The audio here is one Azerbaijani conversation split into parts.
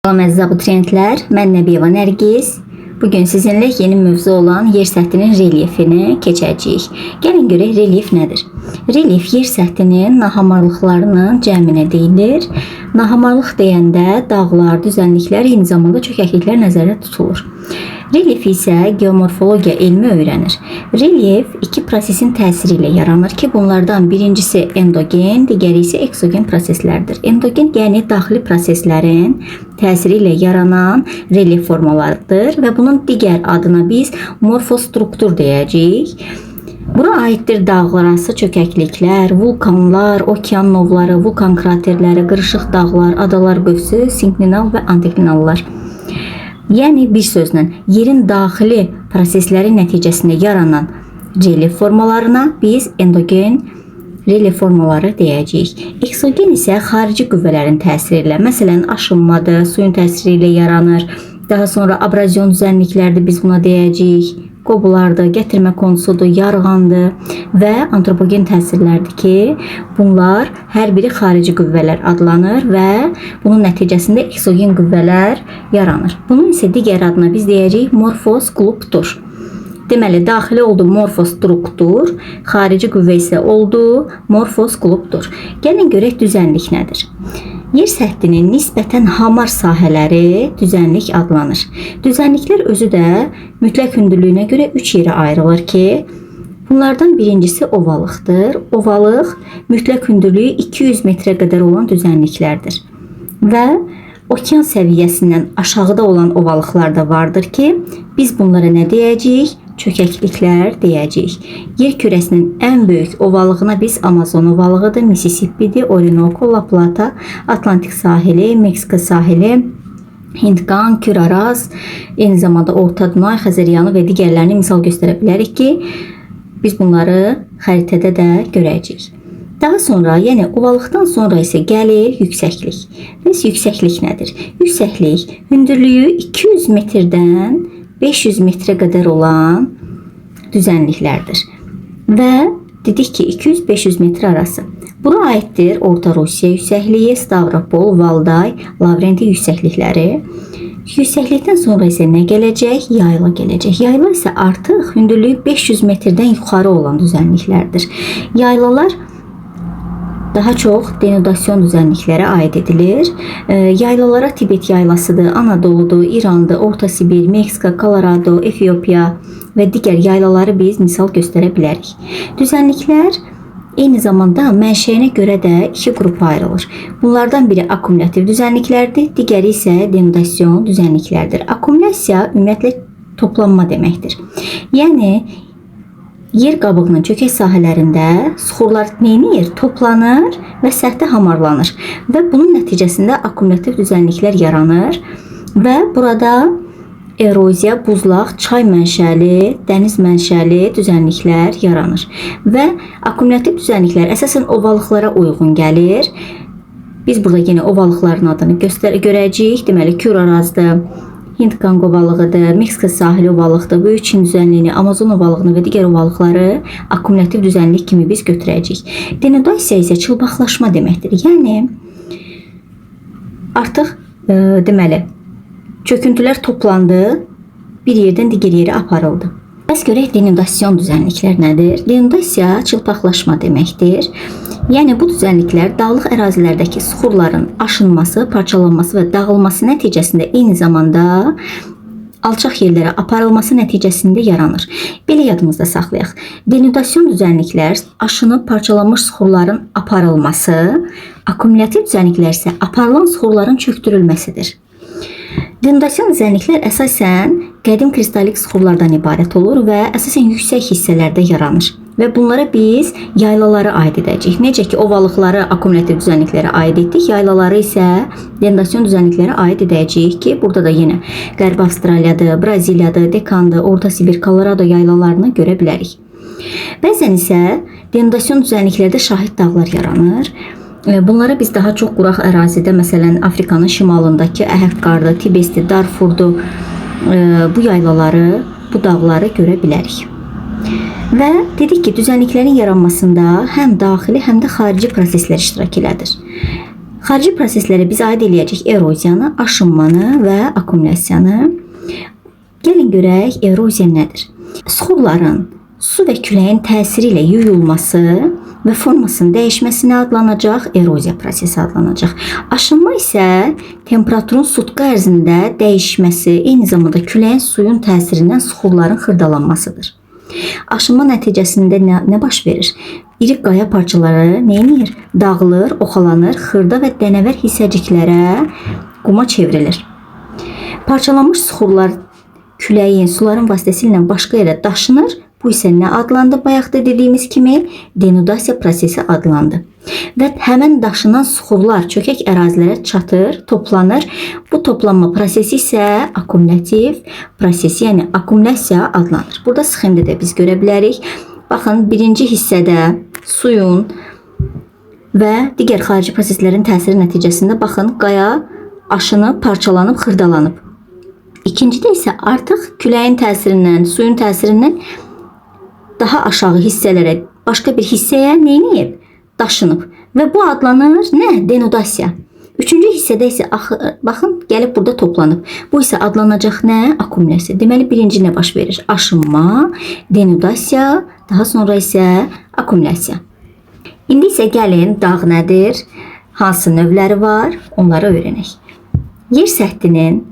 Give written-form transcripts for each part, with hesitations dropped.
Salam əziz abituriyentlər, mən Nəbiyeva Nərgiz. Bugün sizinlə yeni mövzu olan yer səthinin relyefini keçəcəyik. Gəlin görək relyef nədir? Relyef yer səthinin nahamarlıqlarının cəminə deyilir. Nahamarlıq deyəndə dağlar, düzənliklər, eyni zamanda çökəkliklər nəzərdə tutulur. Relyef isə geomorfologiya elmi öyrənir. Relyef iki prosesin təsiri ilə yaranır ki, bunlardan birincisi endogen, digəri isə eksogen proseslərdir. Endogen, yəni daxili proseslərin təsiri ilə yaranan relyef formalarıdır və bunun digər adına biz morfostruktur deyəcəyik. Buna aiddir dağlararası çökəkliklər, vulkanlar, okean novları, vulkan kraterləri, qırışıq dağlar, adalar qövsü, sinklinal və antiklinallar. Yəni bir sözlə yerin daxili prosesləri nəticəsində yaranan relyef formalarına biz endogen relyef formaları deyəcəyik. Eksogen isə xarici qüvvələrin təsiri ilə, məsələn aşınmadır, suyun təsiri ilə yaranır. Daha sonra abrazyon düzənliklərdir, biz buna deyəcəyik. Qobulardır, gətirmə konusudur, yarğandır və antropogen təsirlərdir ki, bunlar hər biri xarici qüvvələr adlanır və bunun nəticəsində eksogen qüvvələr yaranır. Bunun isə digər adına biz deyəcəyik morfoskulptur. Deməli, daxili oldu morfostruktur, xarici qüvvə isə oldu morfoskulptur. Gəlin görək düzənlik nədir? Yer səthinin nisbətən hamar sahələri düzənlik adlanır. Düzənliklər özü də mütləq hündürlüyünə görə 3 yerə ayrılır ki, bunlardan birincisi ovalıqdır. Ovalıq mütləq hündürlüyü 200 metrə qədər olan düzənliklərdir. Və okean səviyyəsindən aşağıda olan ovalıqlar da vardır ki, biz bunlara nə deyəcəyik? Çökəkliklər deyəcəyik. Yer kürəsinin ən böyük ovalığına biz Amazon ovalığıdır, Mississippi'dir, Orinoco, La Plata, Atlantik sahili, Meksika sahili, Hindqan, Küraraz, eyni zamanda Orta Dunay, Xəzəryanı və digərlərini misal göstərə bilərik ki, biz bunları xəritədə də görəcəyik. Daha sonra, yəni ovalıqdan sonra isə gəlir yüksəklik. Bəs yüksəklik nədir? Yüksəklik hündürlüyü 200 metrdən 500 metrə qədər olan düzənliklərdir. Və dedik ki 200-500 metrə arası. Buna aiddir Orta Rusiya yüksəkliyi, Stavropol, Valday, Lavrenti yüksəklikləri. Yüksəklikdən sonra isə nə gələcək? Yayla gələcək. Yayla isə artıq hündürlüyü 500 metrdən yuxarı olan düzənliklərdir. Yaylalar daha çox denudasyon düzənliklərə aid edilir. Yaylalara Tibet yaylasıdır, Anadoludur, İrandır, Orta Sibir, Meksika, Kolorado, Efiopiya və digər yaylaları biz misal göstərə bilərik. Düzənliklər eyni zamanda mənşəyinə görə də iki qrupa ayrılır. Bunlardan biri akkumulyativ düzənliklərdir, digəri isə denudasyon düzənliklərdir. Akkumulyasiya ümumiyyətlə toplanma deməkdir. Yəni yer qabığının çökək sahələrində suxurlar neynir? Toplanır və səthdə hamarlanır və bunun nəticəsində akkumulyativ düzənliklər yaranır və burada eroziya, buzlaq, çay mənşəli, dəniz mənşəli düzənliklər yaranır və akkumulyativ düzənliklər əsasən ovalıqlara uyğun gəlir. Biz burada yenə ovalıqların adını görəcəyik. Deməli, Kürarazdır, Hindqan ovalığıdır, Meksika sahili ovalıqdır, Böyük Çin düzənliyini, Amazon ovalığını və digər ovalıqları akkumulyativ düzənlik kimi biz götürəcəyik. Denudasiya isə çılpaqlaşma deməkdir. Yəni artıq deməli çöküntülər toplandı, bir yerdən digər yerə aparıldı. Bəs görək denudasyon düzənliklər nədir? Denudasiya çılpaqlaşma deməkdir. Yəni bu düzənliklər dağlıq ərazilərdəki suxurların aşınması, parçalanması və dağılması nəticəsində eyni zamanda alçaq yerlərə aparılması nəticəsində yaranır. Belə yadımızda saxlayaq. Denudasyon düzənliklər aşınıb parçalanmış suxurların aparılması, akkumulyativ düzənliklər isə aparılan suxurların çöktürülməsidir. Denudasyon düzənliklər əsasən qədim kristalik suxurlardan ibarət olur və əsasən yüksək hissələrdə yaranır. Və bunlara biz yaylaları aid edəcəyik. Necə ki ovalıqları akkumulyativ düzənliklərə aid etdik, yaylaları isə denudasyon düzənliklərə aid edəcəyik ki, burada da yenə Qərbi Avstraliyadır, Braziliyadır, Dekandır, Orta Sibir, Kolorado yaylalarını görə bilərik. Bəzən isə denudasyon düzənliklərdə şahid dağlar yaranır. Bunlara biz daha çox quraq ərazidə, məsələn Afrikanın şimalındakı Əhəd qardır, Tibetdir, Darfurdur, bu yaylaları, bu dağları görə bilərik. Və dedik ki, düzənliklərin yaranmasında həm daxili, həm də xarici proseslər iştirak elədir. Xarici proseslərə biz aid eləyəcək eroziyanı, aşınmanı və akkumulyasiyanı. Gəlin görək, eroziya nədir? Suxurların su və küləyin təsiri ilə yuyulması və formasının dəyişməsinə adlanacaq eroziya prosesi adlanacaq. Aşınma isə temperaturun sutqa ərzində dəyişməsi, eyni zamanda küləyin suyun təsirindən suxurların xırdalanmasıdır. Aşınma nəticəsində nə baş verir? İri qaya parçaları neyinir? Dağılır, oxalanır, xırda və dənəvər hissəciklərə, quma çevrilir. Parçalanmış suxurlar küləyin, suların vasitəsilə başqa yerə daşınır. Bu isə nə adlandı? Bayaqda dediyimiz kimi denudasiya prosesi adlandı. Və həmən daşınan suxurlar çökək ərazilərə çatır, toplanır. Bu toplanma prosesi isə akkumulyativ prosesi, yəni akkumulyasiya adlanır. Burada sxemdə də biz görə bilərik. Baxın, birinci hissədə suyun və digər xarici proseslərin təsiri nəticəsində baxın, qaya aşınıb, parçalanıb, xırdalanıb. İkincidə isə artıq küləyin təsirindən, suyun təsirindən daha aşağı hissələrə, başqa bir hissəyə neyinib? Daşınıb. Və bu adlanır nə? Denudasiya. Üçüncü hissədə isə baxın, gəlib burada toplanıb. Bu isə adlanacaq nə? Akkumulyasiya. Deməli, birinci nə baş verir? Aşınma, denudasiya, daha sonra isə akkumulyasiya. İndi isə gəlin, dağ nədir? Hansı növləri var? Onları öyrənək. Yer səthinin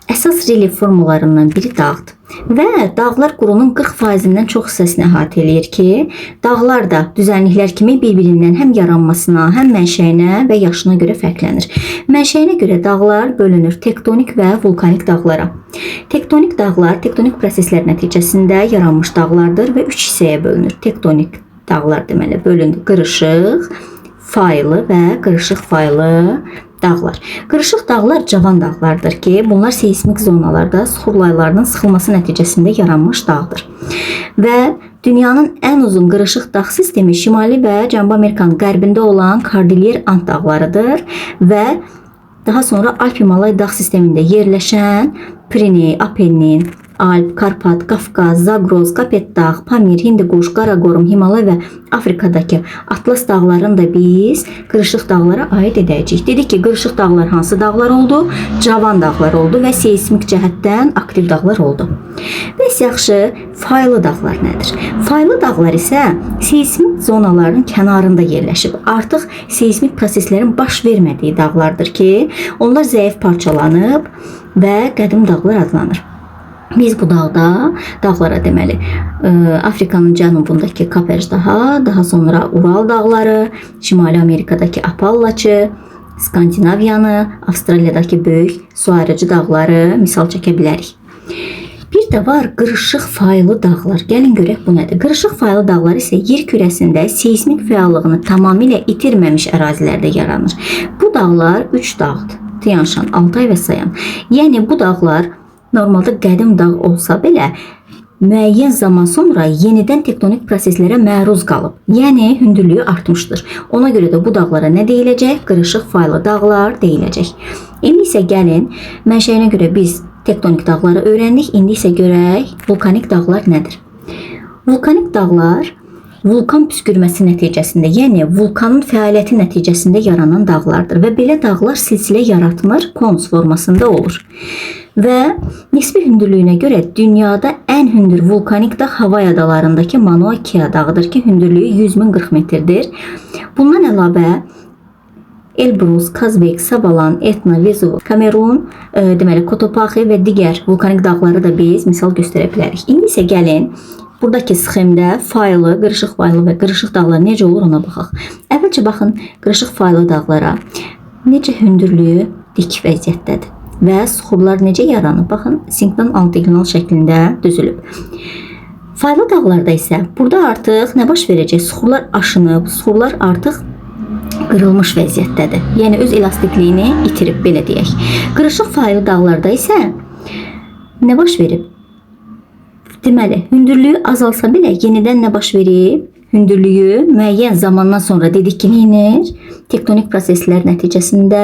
əsas relyef formalarından biri dağdır. Və dağlar qurunun 40%-dən çox hissəsini əhatə eləyir ki, dağlar da düzənliklər kimi bir-birindən həm yaranmasına, həm mənşəyinə və yaşına görə fərqlənir. Mənşəyinə görə dağlar bölünür tektonik və vulkanik dağlara. Tektonik dağlar tektonik proseslər nəticəsində yaranmış dağlardır və 3 hissəyə bölünür. Tektonik dağlar deməli bölündü: qırışıq, faylı və qırışıq faylı dağlar. Qırışıq dağlar cavan dağlardır ki, bunlar seismik zonalarda suxur laylarının sıxılması nəticəsində yaranmış dağdır. Və dünyanın ən uzun qırışıq dağ sistemi Şimali və Cənubi Amerikanın qərbində olan Kordilyer Ant dağlarıdır və daha sonra Alp-Himalay dağ sistemində yerləşən Piriney, Apennin, Alp, Karpat, Qafqaz, Zagros, Kapet dağ, Pamir, Hindikuş, Qaraqorum, Himalay və Afrikadakı Atlas dağlarını da biz qırışıq dağlara aid edəcəyik. Dedik ki, qırışıq dağlar hansı dağlar oldu? Cavan dağlar oldu və seismik cəhətdən aktiv dağlar oldu. Bəs yaxşı, faylı dağlar nədir? Faylı dağlar isə seismik zonaların kənarında yerləşib. Artıq seismik proseslərin baş vermədiyi dağlardır ki, onlar zəif parçalanıb və qədim dağlar adlanır. Biz bu dağlara deməli Afrikanın cənubundakı Kapej dağı, daha sonra Ural dağları, Şimali Amerikadakı Apalaçı, Skandinaviyanı, Avstraliyadakı böyük su ayırıcı dağları misal çəkə bilərik. Bir də var qırışıq faylı dağlar. Gəlin görək bu nədir? Qırışıq faylı dağlar isə yer kürəsində seismik fəallığını tamamilə itirməmiş ərazilərdə yaranır. Bu dağlar 3 dağdır: Tian Shan, Altay və Sayan. Yəni bu dağlar normalda qədim dağ olsa belə müəyyən zaman sonra yenidən tektonik proseslərə məruz qalıb. Yəni hündürlüyü artmışdır. Ona görə də bu dağlara nə deyiləcək? Qırışıq faylı dağlar deyiləcək. İndi isə gəlin, mənşəyinə görə biz tektonik dağları öyrəndik. İndi isə görək vulkanik dağlar nədir? Vulkanik dağlar vulkan püskürməsi nəticəsində, yəni vulkanın fəaliyyəti nəticəsində yaranan dağlardır və belə dağlar silsilə yaratmır, konus formasında olur. Və nisbi hündürlüyünə görə dünyada ən hündür vulkanik dağ Havay adalarındakı Mauna Kea dağıdır ki, hündürlüyü 100.040 metrdir. Bundan əlavə Elbrus, Kazbek, Sabalan, Etna, Vezuv, Kamerun, deməli Cotopaxi və digər vulkanik dağları da biz misal göstərə bilərik. İndi isə gəlin buradakı sxemdə faylı, qırışıq faylı və qırışıq dağlar necə olur ona baxaq. Əvvəlcə baxın qırışıq faylı dağlara necə hündürlüyü dik vəziyyətdədir və suxurlar necə yaranıb. Baxın, sinkron antiqlinal şəklində düzülüb. Faylı dağlarda isə burada artıq nə baş verəcək? Suxurlar aşınıb, suxurlar artıq qırılmış vəziyyətdədir. Yəni öz elastikliyini itirib, belə deyək. Qırışıq faylı dağlarda isə nə baş verib? Deməli, hündürlüyü azalsa belə yenidən nə baş verib? Hündürlüyü müəyyən zamandan sonra dedik ki, neyinir? Tektonik proseslər nəticəsində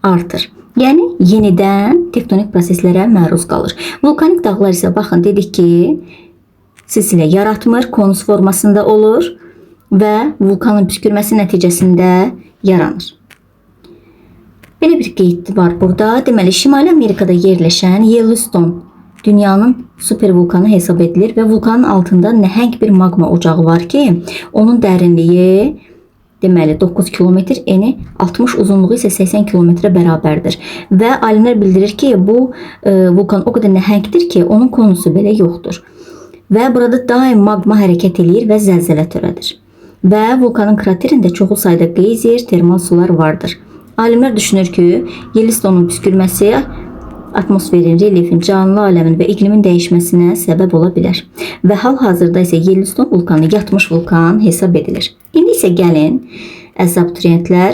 artır. Yəni yenidən tektonik proseslərə məruz qalır. Vulkanik dağlar isə baxın dedik ki, silsilə yaratmır, konus formasında olur və vulkanın püskürməsi nəticəsində yaranır. Belə bir qeyd var burada. Deməli, Şimali Amerikada yerləşən Yellowstone dünyanın super vulkanı hesab edilir və vulkanın altında nəhəng bir magma ocağı var ki, onun dərinliyi deməli 9 kilometr, eni 60, uzunluğu isə 80 kilometrə bərabərdir. Və alimlər bildirir ki, bu vulkan o qədər nəhəngdir ki, onun konusu belə yoxdur. Və burada daim magma hərəkət eləyir və zəlzələ törədir. Və vulkanın kraterində çoxlu sayda geyzer, termal sular vardır. Alimlər düşünür ki, Yellowstone'un püskürməsi atmosferin, relyefin, canlı aləmin və iqlimin dəyişməsinə səbəb ola bilər. Və hal-hazırda isə Yellowstone vulkanı yatmış vulkan hesab edilir. İndi isə gəlin, əziz abituriyentlər,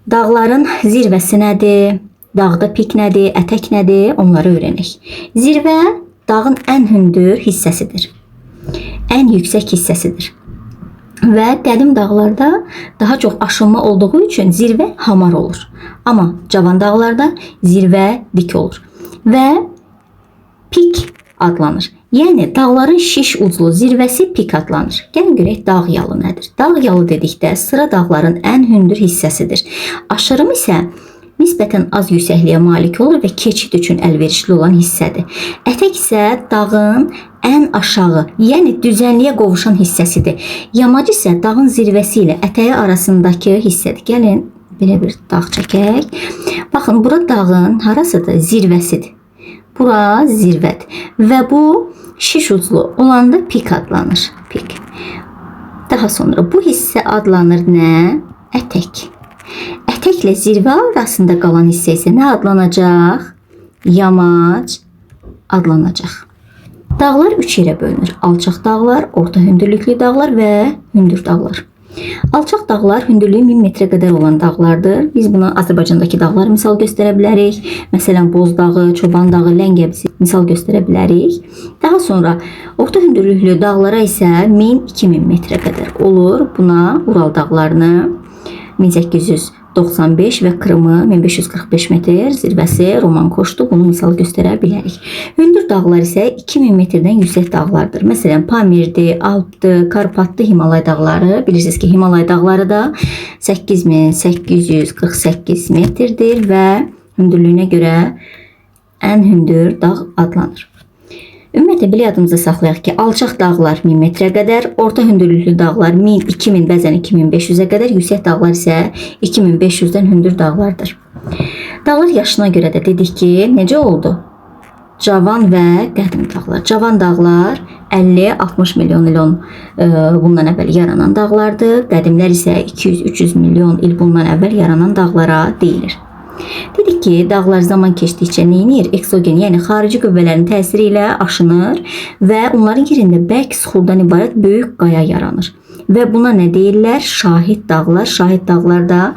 dağların zirvəsi nədir, dağda pik nədir, ətək nədir, onları öyrənək. Zirvə dağın ən hündür hissəsidir, ən yüksək hissəsidir. Və qədim dağlarda daha çox aşınma olduğu üçün zirvə hamar olur. Amma cavan dağlarda zirvə dik olur və pik adlanır. Yəni dağların şiş uclu zirvəsi pik adlanır. Gəlin görək dağ yalı nədir? Dağ yalı dedikdə sıra dağların ən hündür hissəsidir. Aşırım isə nisbətən az yüksəkliyə malik olur və keçid üçün əlverişli olan hissədir. Ətək isə dağın ən aşağı, yəni düzənliyə qovuşan hissəsidir. Yamacı isə dağın zirvəsi ilə ətəyi arasındakı hissədir. Gəlin belə bir dağ çəkək. Baxın, bura dağın harasıdır? Zirvəsidir. Bura zirvədir. Və bu şiş uclu olanda pik adlanır. Pik. Daha sonra bu hissə adlanır nə? Ətək. Ətəklə zirvə arasında qalan hissə isə nə adlanacaq? Yamac adlanacaq. Dağlar 3 yerə bölünür. Alçaq dağlar, orta hündürlüklü dağlar və hündür dağlar. Alçaq dağlar hündürlüyü 1000 metrə qədər olan dağlardır. Biz buna Azərbaycandakı dağlar misal göstərə bilərik. Məsələn, Boz dağı, Çoban dağı, Ləngəbzi misal göstərə bilərik. Daha sonra orta hündürlüklü dağlara isə 1000-2000 metrə qədər olur. Buna Ural dağlarını 1895 və Krımı 1545 metr, zirvəsi Roman Koşdu, bunu misal göstərə bilərik. Hündür dağlar isə 2000 metrdən yüksək dağlardır. Məsələn, Pamirdir, Alpdır, Karpatlı, Himalay dağları. Bilirsiniz ki, Himalay dağları da 8848 metrdir və hündürlüyünə görə ən hündür dağ adlanır. Ümumiyyətlə, belə yadımızda saxlayaq ki, alçaq dağlar 1000 metrə qədər, orta hündürlüklü dağlar 1000, 2000, bəzən 2500-ə qədər, yüksək dağlar isə 2500-dən hündür dağlardır. Dağlar yaşına görə də dedik ki, necə oldu? Cavan və qədim dağlar. Cavan dağlar 50-60 milyon il bundan əvvəl yaranan dağlardır. Qədimlər isə 200-300 milyon il bundan əvvəl yaranan dağlara deyilir. Dedik ki, dağlar zaman keçdikcə neyinir? Eksogen, yəni xarici qüvvələrin təsiri ilə aşınır və onların yerində bərk sıxurdan ibarət böyük qaya yaranır. Və buna nə deyirlər? Şahid dağlar. Şahid dağlarda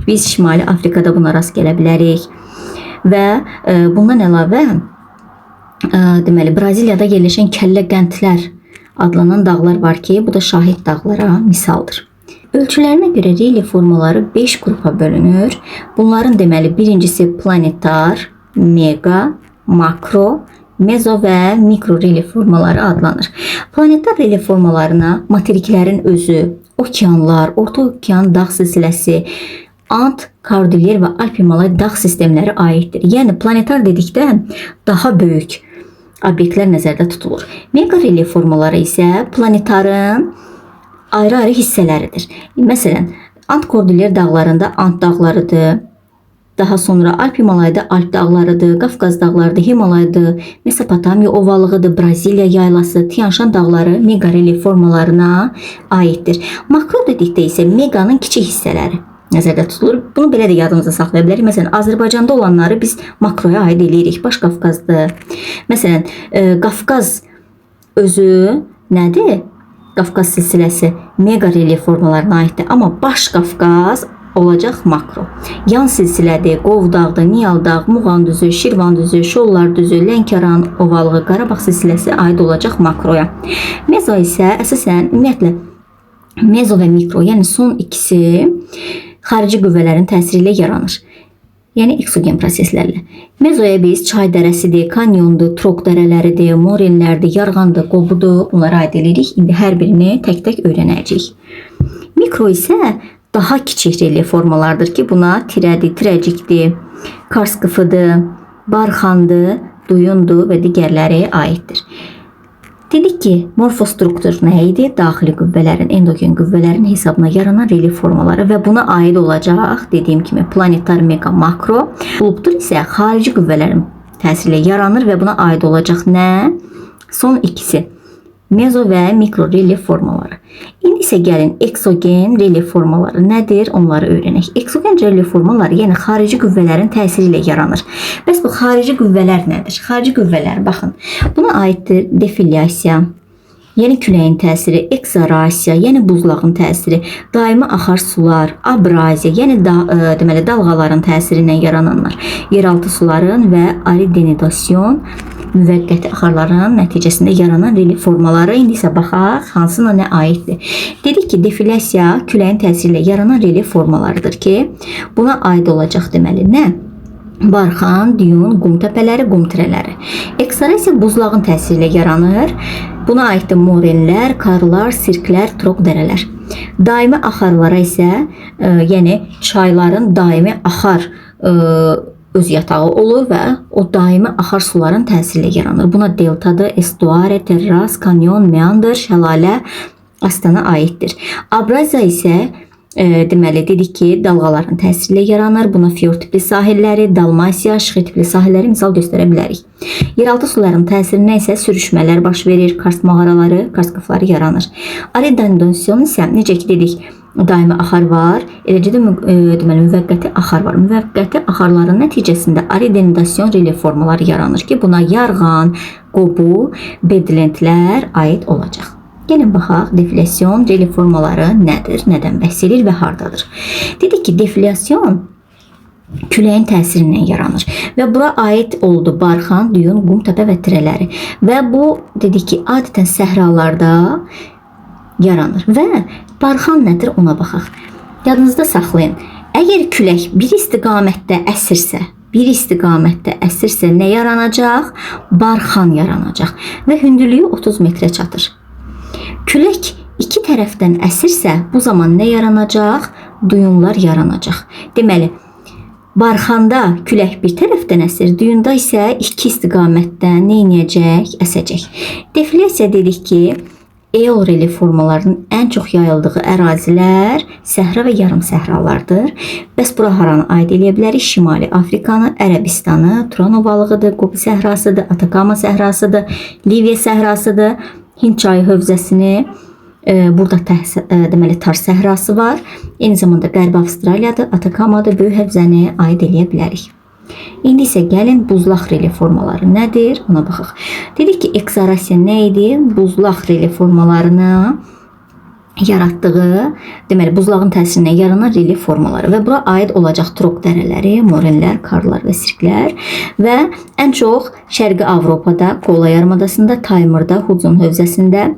biz Şimali Afrikada buna rast gələ bilərik. Və bundan əlavə deməli Braziliyada yerləşən kəllə qəndlər adlanan dağlar var ki, bu da şahid dağlara misaldır. Ölçülərinə görə relyef formaları 5 qrupa bölünür. Bunların deməli birincisi planetar, mega, makro, mezo və mikro relyef formaları adlanır. Planetar relyef formalarına materiklərin özü, okeanlar, orta okean dağ silsiləsi, Ant, Kordilyer və Alp-Himalay dağ sistemləri aiddir. Yəni planetar dedikdə daha böyük obyektlər nəzərdə tutulur. Mega relyef formaları isə planetarın ayrı-ayrı hissələridir. Məsələn, Ant Kordilyer dağlarında Ant dağlarıdır. Daha sonra Alp-Himalayda Alp dağlarıdır, Qafqaz dağlarıdır, Himalaydır, Mesopotamiya ovalığıdır, Braziliya yaylası, Tian-Şan dağları mega relyef formalarına aiddir. Makro dedikdə isə meganın kiçik hissələri nəzərdə tutulur. Bunu belə də yadımızda saxlaya bilərik. Məsələn, Azərbaycanda olanları biz makroya aid edirik. Baş Qafqazdır. Məsələn, Qafqaz özü nədir? Qafqaz silsiləsi mega relyef formalarına aiddir. Amma Baş Qafqaz olacaq makro. Yan silsilədir, Qov dağdır, Niyal dağ, Muğan düzü, Şirvan düzü, Şollar düzü, Lənkəran ovalığı, Qarabağ silsiləsi aid olacaq makroya. Mezo isə əsasən ümumiyyətlə mezo və mikro, yəni son ikisi xarici qüvvələrin təsiri ilə yaranır. Yəni eksogen proseslərlə. Mezoya biz çay dərəsidir, kanyondur, trok dərələridir, morenlərdir, yarğandır, qobudur, bunlara aid edirik. İndi hər birini tək-tək öyrənəcəyik. Mikro isə daha kiçik relyef formalardır ki buna tirədir, tirəcikdir, Kars qıfıdır, barxandır, duyundur və digərləri aiddir. Dedik ki, morfostruktur nə idi? Daxili qüvvələrin, endogen qüvvələrin hesabına yaranan relyef formaları və buna aid olacaq, dediyim kimi, planetar, mega, makro. Bulubdur isə xarici qüvvələrin təsiri ilə yaranır və buna aid olacaq nə? Son ikisi. Mezo və mikro relyef formaları. İndi isə gəlin eksogen relyef formaları nədir? Onları öyrənək. Eksogen relyef formaları, yəni xarici qüvvələrin təsiri ilə yaranır. Bəs bu xarici qüvvələr nədir? Xarici qüvvələr, baxın, buna aiddir deflyasiya, yəni küləyin təsiri, ekzarasiya, yəni buzlağın təsiri, daimi axar sular, abraziya, yəni deməli dalğaların təsiri ilə yarananlar, yeraltı suların və aridenidasyon müvəqqəti axarların nəticəsində yaranan relyef formaları. İndi isə baxaq hansına nə aiddir. Dedik ki, deflyasiya küləyin təsiri ilə yaranan relyef formalarıdır ki, buna aid olacaq deməli nə? Barxan, düyün, qum təpələri, qum tirələri. Ekzarasiya buzlağın təsiri ilə yaranır. Buna aiddir morenlər, karlar, sirklər, troq dərələr. Daimi axarlara isə, yəni çayların daimi axar öz yatağı olur və o daimi axar suların təsiri ilə yaranır. Buna deltadır, estuare, terras, kanyon, meandr, şəlalə, astana aiddir. Abraziya isə deməli dedik ki, dalğaların təsiri ilə yaranır. Buna fiord tipli sahilləri, Dalmasiya, şıxı tipli sahilləri misal göstərə bilərik. Yeraltı suların təsirinə isə sürüşmələr baş verir, Kars mağaraları, Kars qıfları yaranır. Aridenidasyon isə necə ki dedik, daimi axar var, eləcə də deməli müvəqqəti axar var. Müvəqqəti axarların nəticəsində aridenidasyon relyef formaları yaranır ki, buna yarğan, qobu, bedlentlər aid olacaq. Gəlin baxaq, deflyasyon relyef formaları nədir, nədən bəhs edir və hardadır? Dedik ki, deflyasyon küləyin təsirindən yaranır və bura aid oldu barxan, düyün, qum təpə və tirələri və bu dedik ki, adətən səhralarda yaranır və barxan nədir ona baxaq. Yadınızda saxlayın. Əgər külək bir istiqamətdə əsirsə nə yaranacaq? Barxan yaranacaq və hündürlüyü 30 metrə çatır. Külək iki tərəfdən əsirsə bu zaman nə yaranacaq? Duyunlar yaranacaq. Deməli, barxanda külək bir tərəfdən əsir, düyunda isə iki istiqamətdən nə edəcək? Əsəcək. Deflyasiya dedik ki, eol relyef formalarının ən çox yayıldığı ərazilər səhra və yarım səhralardır. Bəs bura haranı aid edə bilərik? Şimali Afrikanı, Ərəbistanı, Turan ovalığıdır, Qobi səhrasıdır, Atakama səhrasıdır, Liviya səhrasıdır, Hind çayı hövzəsini, burada deməli Tar səhrası var. Eyni zamanda Qərbi Avstraliyadır, Atakamadır, böyük hövzəni aid edə bilərik. İndi isə gəlin buzlaq relyef formaları nədir? Ona baxaq. Dedik ki, ekzarasiya nə idi? Buzlaq relyef formalarını yaratdığı, deməli buzlağın təsirindən yaranan relyef formaları və bura aid olacaq troq dərələri, morenlər, karlar və sirklər və ən çox Şərqi Avropada, Kola yarımadasında, Taymırda, Hudson hövzəsində,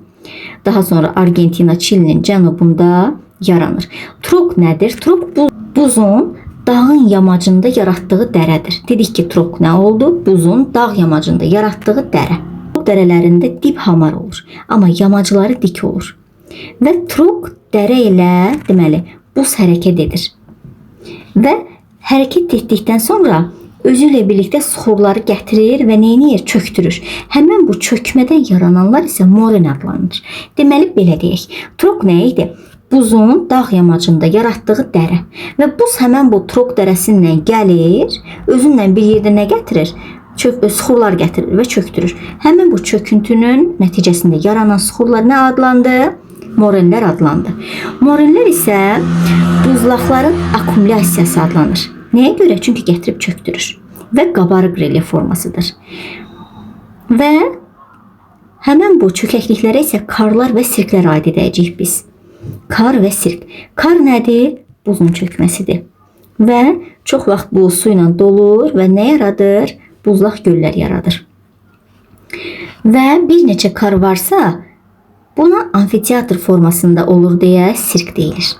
daha sonra Argentina, Çilinin cənubunda yaranır. Troq nədir? Troq buzun dağın yamacında yaratdığı dərədir. Dedik ki, troq nə oldu? Buzun dağ yamacında yaratdığı dərə. Troq dərələrində dib hamar olur, amma yamacları dik olur. Və troq dərə ilə deməli buz hərəkət edir. Və hərəkət etdikdən sonra özü ilə birlikdə suxurları gətirir və nə edir? Çöktürür. Həmin bu çökmədən yarananlar isə moren adlanır. Deməli belə deyək. Troq nə idi? Buzun dağ yamacında yaratdığı dərə və buz həmən bu troq dərəsindən gəlir, özündən bir yerdə nə gətirir? Suxurlar gətirir və çöktürür. Həmin bu çöküntünün nəticəsində yaranan suxurlar nə adlandı? Morenlər adlandı. Morenlər isə buzlaqların akkumulyasiyası adlanır. Nəyə görə? Çünki gətirib çöktürür və qabarıq relyef formasıdır. Və həmən bu çökəkliklərə isə karlar və sirklər aid edəcəyik biz. Kar və sirk. Kar nədir? Buzun çökməsidir. Və çox vaxt bu su ilə dolur və nə yaradır? Buzlaq göllər yaradır. Və bir neçə kar varsa, buna amfiteatr formasında olur deyə sirk deyilir.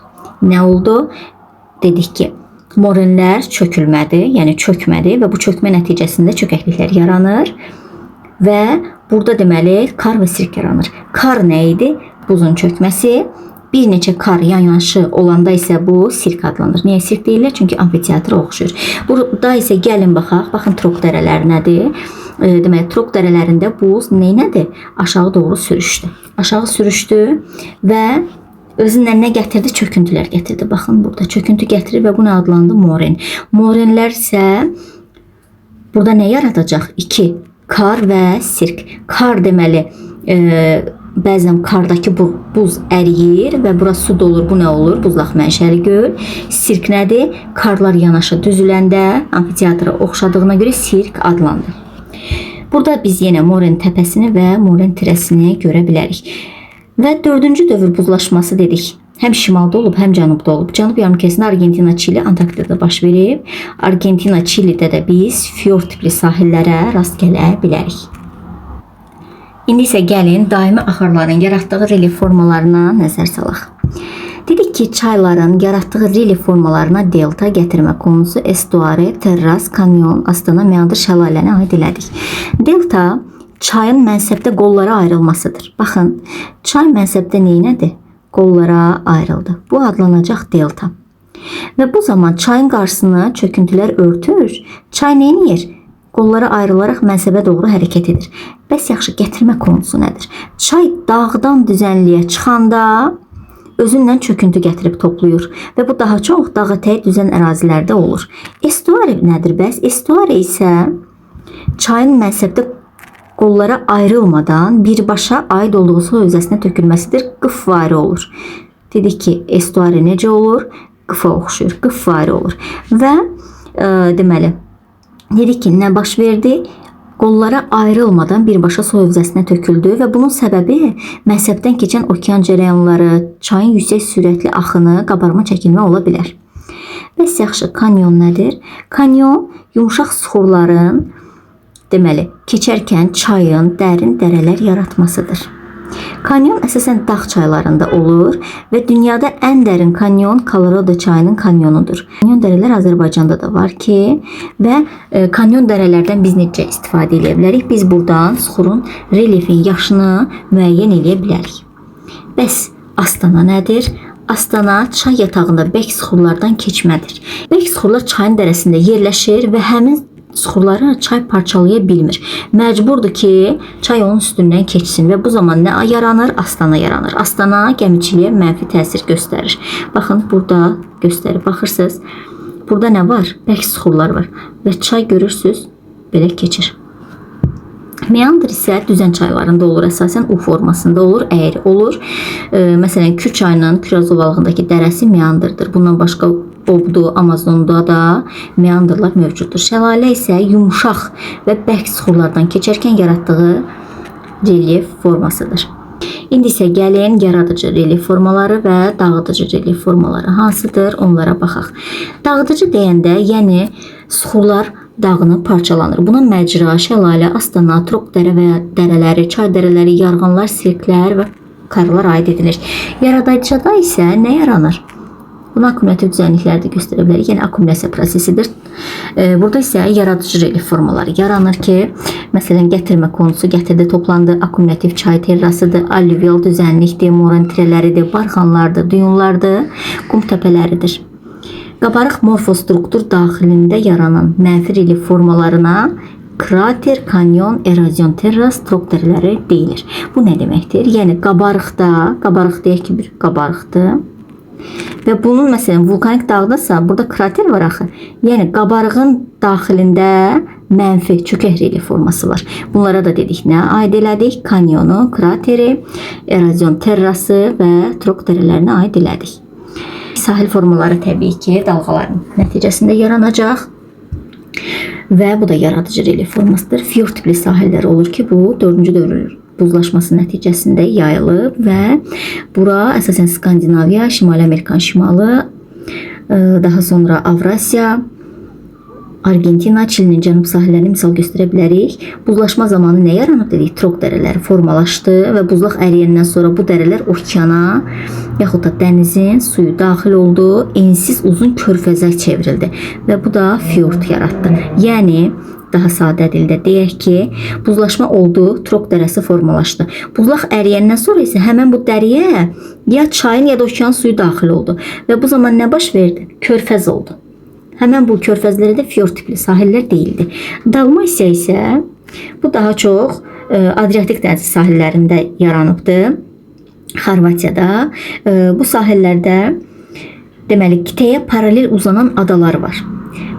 Nə oldu? Dedik ki, morenlər çökülmədi, yəni çökmədi və bu çökmə nəticəsində çökəkliklər yaranır və burada deməli kar və sirk yaranır. Kar nə idi? Buzun çökməsi. Bir neçə kar yanaşı olanda isə bu sirk adlanır. Niyə sirk deyirlər? Çünki amfiteatra oxşuyur. Burada isə gəlin baxaq. Baxın Trok dərələri nədir? Demək, Trok dərələrində buz nədir? Aşağı doğru sürüşdü. Aşağı sürüşdü və özündən nə gətirdi? Çöküntülər gətirdi. Baxın burada çöküntü gətirir və bu nə adlandı? Moren. Morenlər isə burada nə yaradacaq? 2. Kar və sirk. Kar deməli, bəzən kardakı buz əriyir və bura su dolur. Bu nə olur? Buzlaq mənşəli göl. Sirk nədir? Karlar yanaşı düzüləndə amfiteatra oxşadığına görə sirk adlandı. Burada biz yenə Moren təpəsini və Moren tirəsini görə bilərik. Və 4-cü dövr buzlaşması dedik. Həm şimalda olub, həm cənubda olub. Cənub yarımkərəsində Argentina, Çili, Antarktidada baş verib. Argentina, Çilidə də biz fiord tipli sahillərə rast gələ bilərik. İndi isə gəlin daimi axarların yaratdığı relyef formalarına nəzər salaq. Dedik ki, çayların yaratdığı relyef formalarına delta gətirmə konusu estuari, terras, kanyon, astana, meandr, şəlaləni aid elədik. Delta çayın mənsəbdə qollara ayrılmasıdır. Baxın, çay mənsəbdə neynədir? Qollara ayrıldı. Bu adlanacaq delta. Və bu zaman çayın qarşısını çöküntülər örtür. Çay neynir? Qollara ayrılaraq mənsəbə doğru hərəkət edir. Bəs yaxşı, gətirmə konusu nədir? Çay dağdan düzənliyə çıxanda özündən çöküntü gətirib toplayır və bu daha çox dağ-ətəyi düzən ərazilərdə olur. Estuari nədir bəs? Estuari isə çayın mənsəbdə qollara ayrılmadan birbaşa aid olduğu su hövzəsinə tökülməsidir. Qıfvari olur. Dedik ki, estuari necə olur? Qıfa oxşuyur. Qıfvari olur. Və deməli, dedik ki, nə baş verdi? Qollara ayrılmadan birbaşa su hövzəsinə töküldü və bunun səbəbi mənsəbdən keçən okean cərəyanları, çayın yüksək sürətli axını, qabarma çəkilmə ola bilər. Bəs yaxşı, kanyon nədir? Kanyon yumşaq suxurların deməli, keçərkən çayın dərin dərələr yaratmasıdır. Kanyon əsasən dağ çaylarında olur və dünyada ən dərin kanyon Colorado çayının kanyonudur. Kanyon dərələr Azərbaycanda da var ki, və kanyon dərələrdən biz necə istifadə edə bilərik? Biz buradan suxurun relyefin yaşını müəyyən edə bilərik. Bəs astana nədir? Astana çay yatağında bərk suxurlardan keçmədir. Bərk suxurlar çayın dərəsində yerləşir və həmin suxurları çay parçalaya bilmir. Məcburdur ki, çay onun üstündən keçsin və bu zaman nə yaranır? Astana yaranır. Astana gəmiçiliyə mənfi təsir göstərir. Baxın, burada göstərir. Baxırsınız, burada nə var? Bərk suxurlar var və çay görürsünüz, belə keçir. Meandr isə düzən çaylarında olur, əsasən U formasında olur, əyri olur. Məsələn, Kür çayının Küraz ovalığındakı dərəsi meandrdır. Bundan başqa Obdu, Amazonda da meandrlar mövcuddur. Şəlalə isə yumşaq və bərk suxurlardan keçərkən yaratdığı relyef formasıdır. İndi isə gəlin yaradıcı relyef formaları və dağıdıcı relyef formaları hansıdır? Onlara baxaq. Dağıdıcı deyəndə, yəni suxurlar dağını parçalanır. Buna məcra, şəlalə, astana, Trok dərə və dərələri, çay dərələri, yarğanlar, sirklər və karlar aid edilir. Yaradıcıda isə nə yaranır? Bunu akkumulyativ düzənliklərdə göstərə bilərik. Yəni akkumulyasiya prosesidir. Burada isə yaradıcı relyef formaları yaranır ki, məsələn, gətirmə konusu gətirdi, toplandı, akkumulyativ çay terrasıdır, alluvial düzənlikdir, moran tirələridir, barxanlardır, duyunlardır, qum təpələridir. Qabarıq morfostruktur daxilində yaranan mənfi relyef formalarına krater, kanyon, erozyon, terras, Trok dərələri deyilir. Bu nə deməkdir? Yəni qabarıqda, qabarıq deyək ki, bir qabarıqdır. Və bunun məsələn vulkanik dağdasa burada krater var axı. Yəni qabarığın daxilində mənfi çökək relyef forması var. Bunlara da dedik nə aid elədik? Kanyonu, krateri, erozyon terrası və Trok dərələrinə aid elədik. Sahil formaları təbii ki dalğaların nəticəsində yaranacaq. Və bu da yaradıcı relyef formasıdır. Fiord tipli sahillər olur ki, bu 4-cü dövr buzlaşması nəticəsində yayılıb və bura əsasən Skandinaviya, Şimali Amerikan şimalı, daha sonra Avrasiya, Argentina, Çilinin cənub sahillərini misal göstərə bilərik. Buzlaşma zamanı nə yaranıb dedik? Trok dərələri formalaşdı və buzlaq əriyəndən sonra bu dərələr okeana yaxud da dənizin suyu daxil oldu, ensiz uzun körfəzə çevrildi və bu da fiord yaratdı. Yəni daha sadə dildə deyək ki, buzlaşma oldu, Trok dərəsi formalaşdı. Buzlaq əriyəndən sonra isə həmin bu dəriyə ya çayın ya da okean suyu daxil oldu və bu zaman nə baş verdi? Körfəz oldu. Həmin bu körfəzlərə də fjord tipli sahillər deyildi. Dağma isə bu daha çox Adriatik dənizi sahillərində yaranıbdı. Xorvatiyada bu sahillərdə deməli qitəyə paralel uzanan adalar var.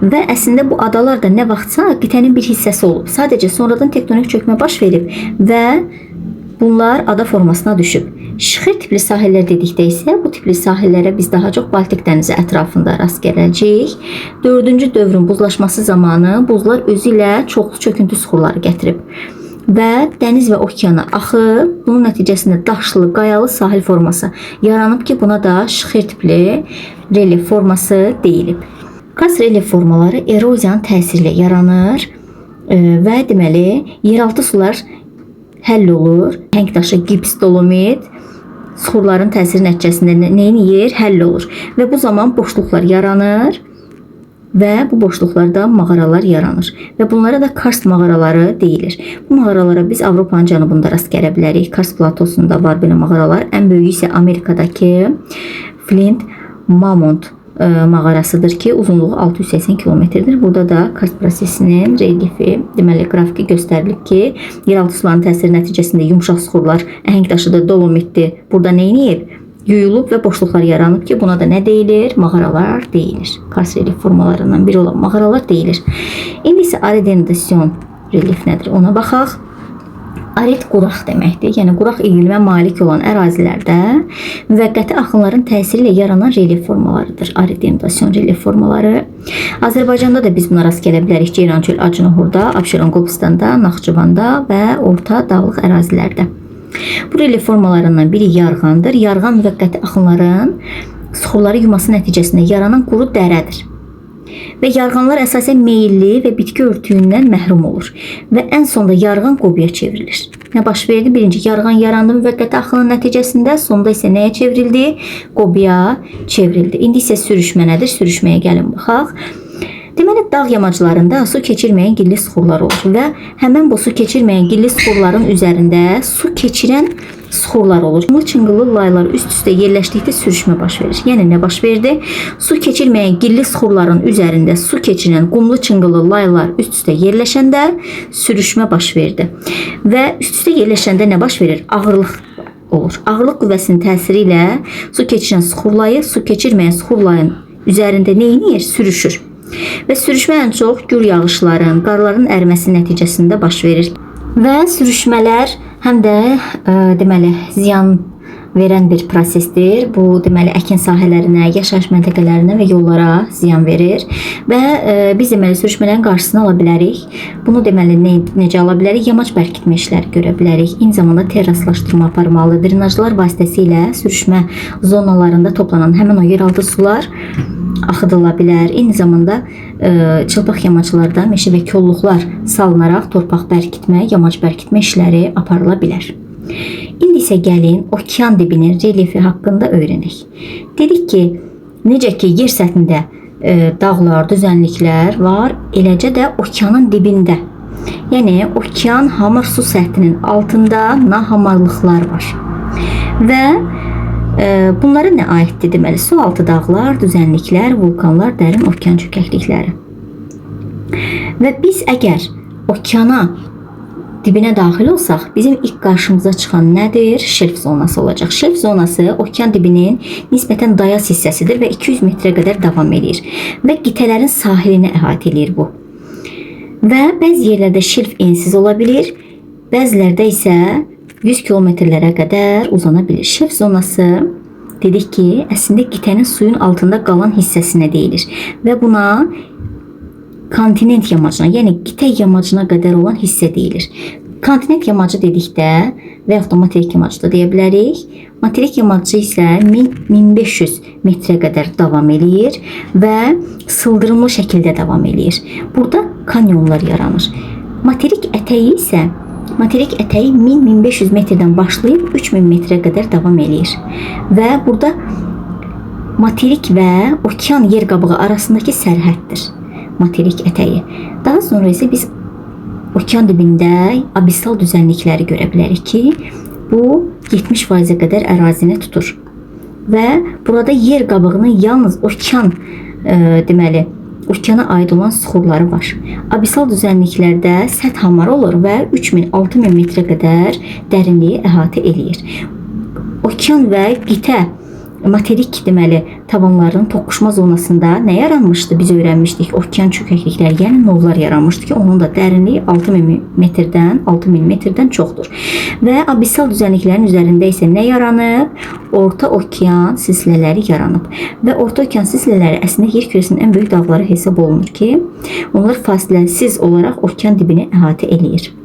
Və əslində bu adalar da nə vaxtsa qitənin bir hissəsi olub. Sadəcə sonradan tektonik çökmə baş verib və bunlar ada formasına düşüb. Şixir tipli sahillər dedikdə isə bu tipli sahillərə biz daha çox Baltik dənizi ətrafında rast gələcəyik. 4-cü dövrün buzlaşması zamanı buzlar özü ilə çoxlu çöküntü süxurları gətirib və dəniz və okeana axıb. Bunun nəticəsində daşlı, qayalı sahil forması yaranıb ki, buna da şixir tipli relyef forması deyilib. Kars relyef formaları eroziyanın təsiri ilə yaranır və deməli yeraltı sular həll olur. Həng daşı, gips, dolomit süxurların təsiri nəticəsində neyiniyir? Həll olur və bu zaman boşluqlar yaranır və bu boşluqlarda mağaralar yaranır və bunlara da Kars mağaraları deyilir. Bu mağaralara biz Avropanın cənubunda rast gələ bilərik. Kars platosunda var belə mağaralar. Ən böyüyü isə Amerikadakı Flint Mamont mağarasıdır ki, uzunluğu 680 kilometrdir. Burada da Kars prosesinin relyefi, deməli qrafiki göstərilib ki, yeraltı suların təsiri nəticəsində yumşaq süxurlar, əhəng daşıdır, dolomitdir. Burada neyiniyib? Yuyulub və boşluqlar yaranıb ki, buna da nə deyilir? Mağaralar deyilir. Kars relyef formalarından biri olan mağaralar deyilir. İndi isə aridendasyon relyef nədir? Ona baxaq. Arid quraq deməkdir. Yəni quraq iqlimə malik olan ərazilərdə müvəqqəti axınların təsiri ilə yaranan relyef formalarıdır. Aridendasyon relyef formaları. Azərbaycanda da biz buna rast gələ bilərik. Ceyrançöl, Acınahurda, Abşeron, Qobustanda, Naxçıvanda və orta dağlıq ərazilərdə. Bu relyef formalarından biri yarğandır. Yarğan müvəqqəti axınların süxurları yuması nəticəsində yaranan quru dərədir. Və yarğanlar əsasən meyilli və bitki örtüyündən məhrum olur. Və ən sonda yarğan qobiyə çevrilir. Nə baş verdi? Birinci yarğan yarandı müvəqqəti axının nəticəsində, sonda isə nəyə çevrildi? Qobiyə çevrildi. İndi isə sürüşmə nədir? Sürüşməyə gəlin baxaq. Deməli, dağ yamaclarında su keçirməyən gilli süxurlar olur və həmən bu su keçirməyən gilli süxurların üzərində su keçirən süxurlar olur. Çınqıllı laylar üst-üstə yerləşdikdə sürüşmə baş verir. Yəni nə baş verdi? Su keçirməyən gilli süxurların üzərində su keçirən qumlu çınqıllı laylar üst-üstə yerləşəndə sürüşmə baş verdi. Və üst-üstə yerləşəndə nə baş verir? Ağırlıq olur. Ağırlıq qüvvəsinin təsiri ilə su keçirən süxurlayı su keçirməyən süxurlayın üzərində neyinir? Sürüşür. Və sürüşmə ən çox gür yağışların, qarların əriməsi nəticəsində baş verir. Və sürüşmələr həm də deməli ziyan verən bir prosesdir. Bu deməli əkin sahələrinə, yaşayış məntəqələrinə və yollara ziyan verir. Və biz deməli sürüşmələrin qarşısını ala bilərik. Bunu deməli necə ala bilərik? Yamaç bərkitmə işləri görə bilərik. Eyni zamanda terraslaşdırma aparmalı. Drenajlar vasitəsilə sürüşmə zonalarında toplanan həmin o yeraltı sular axıdıla bilər. Eyni zamanda çılpaq yamaçlarda meşə və kolluqlar salınaraq torpaq bərkitmə, yamaç bərkitmə işləri aparıla bilər. İndi isə gəlin okean dibinin relyefi haqqında öyrənək. Dedik ki, necə ki yer səthində dağlar, düzənliklər var, eləcə də okeanın dibində. Yəni okean hamar su səthinin altında nahamarlıqlar var. Və bunlara nə aiddir? Deməli, su altı dağlar, düzənliklər, vulkanlar, dərin okean çökəklikləri. Və biz əgər okeana dibinə daxil olsaq, bizim ilk qarşımıza çıxan nədir? Şelf zonası olacaq. Şelf zonası okean dibinin nisbətən dayaz hissəsidir və 200 metrə qədər davam edir və qitələrin sahilini əhatə edir bu. Və bəzi yerlərdə şelf ensiz ola bilir, bəzilərdə isə 100 kilometrlərə qədər uzana bilir. Şelf zonası dedik ki, əslində qitənin suyun altında qalan hissəsinə deyilir və buna kontinent yamacına, yəni qitə yamacına qədər olan hissə deyilir. Kontinent yamacı dedikdə və yaxud da materik yamacı da deyə bilərik. Materik yamacı isə 1000-1500 metrə qədər davam eləyir və sıldırımlı şəkildə davam eləyir. Burada kanyonlar yaranır. Materik ətəyi isə Materik ətəyi 1000-1500 metrdən başlayıb 3000 metrə qədər davam eləyir. Və burada materik və okean yer qabığı arasındakı sərhəddir materik ətəyi. Daha sonra isə biz okean dibində abissal düzənlikləri görə bilərik ki, bu 70%-ə qədər ərazini tutur. Və burada yer qabığının yalnız okean deməli okeana aid olan suxurları var. Abissal düzənliklərdə səth hamar olur və 3000-6000 metrə qədər dərinliyi əhatə eləyir. Okean və qitə materik deməli tavanlarının toqquşma zonasında nə yaranmışdı? Biz öyrənmişdik. Okean çökəklikləri, yəni novlar yaranmışdı ki, onun da dərinliyi 6000 metrdən çoxdur. Və abissal düzənliklərin üzərində isə nə yaranıb? Orta okean silsilələri yaranıb. Və orta okean silsilələri əslində yer kürəsinin ən böyük dağları hesab olunur ki, onlar fasiləsiz olaraq okean dibini əhatə eləyir.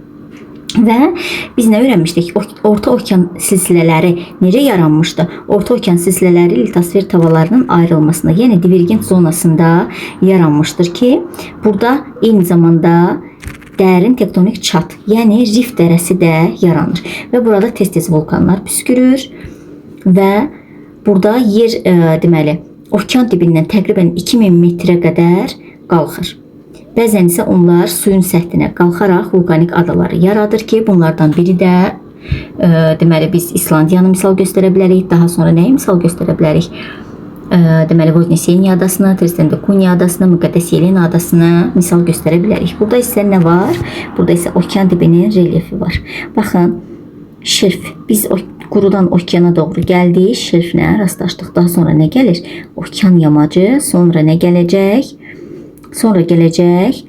Və biz nə öyrənmişdik? Orta okean silsilələri necə yaranmışdı? Orta okean silsilələri litosfer tavalarının ayrılmasında, yəni divergent zonasında yaranmışdır ki, burada eyni zamanda dərin tektonik çat, yəni rift dərəsi də yaranır. Və burada tez-tez vulkanlar püskürür və burada yer deməli okean dibindən təqribən 2000 metrə qədər qalxır. Bəzən isə onlar suyun səthinə qalxaraq vulkanik adaları yaradır ki, bunlardan biri də deməli biz İslandiyanı misal göstərə bilərik. Daha sonra nəyi misal göstərə bilərik? Deməli Vozneseniya adasını, Tristan da Cunha adasını, Müqəddəs Yelena adasını misal göstərə bilərik. Burada isə nə var? Burada isə okean dibinin relyefi var. Baxın, şelf. Biz qurudan okeana doğru gəldik, şelflə rastlaşdıq. Daha sonra nə gəlir? Okean yamacı, sonra nə gələcək? Sonra gələcək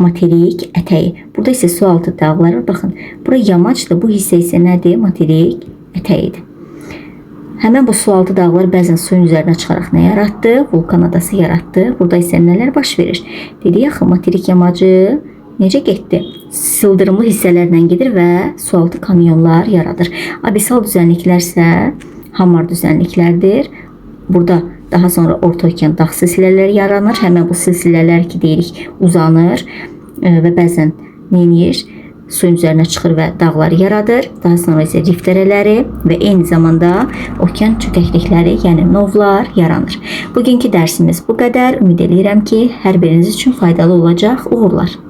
materik ətəyi. Burada isə sualtı dağlar var. Baxın, bura yamacdır. Bu hissə isə nədir? Materik ətəyidir. Həmin bu sualtı dağlar bəzən suyun üzərinə çıxaraq nə yaratdı? Vulkan adası yaratdı. Burada isə nələr baş verir? Dedik axı, materik yamacı necə getdi? Sıldırımlı hissələrlə gedir və sualtı kanyonlar yaradır. Abissal düzənliklər isə hamar düzənliklərdir. Burada daha sonra orta okean dağ silsilələri yaranır. Həmin bu silsilələr ki deyirik uzanır və bəzən neyir? Suyun üzərinə çıxır və dağları yaradır. Daha sonra isə rift dərələri və eyni zamanda okean çökəklikləri, yəni novlar yaranır. Bugünkü dərsimiz bu qədər. Ümid edirəm ki, hər biriniz üçün faydalı olacaq. Uğurlar.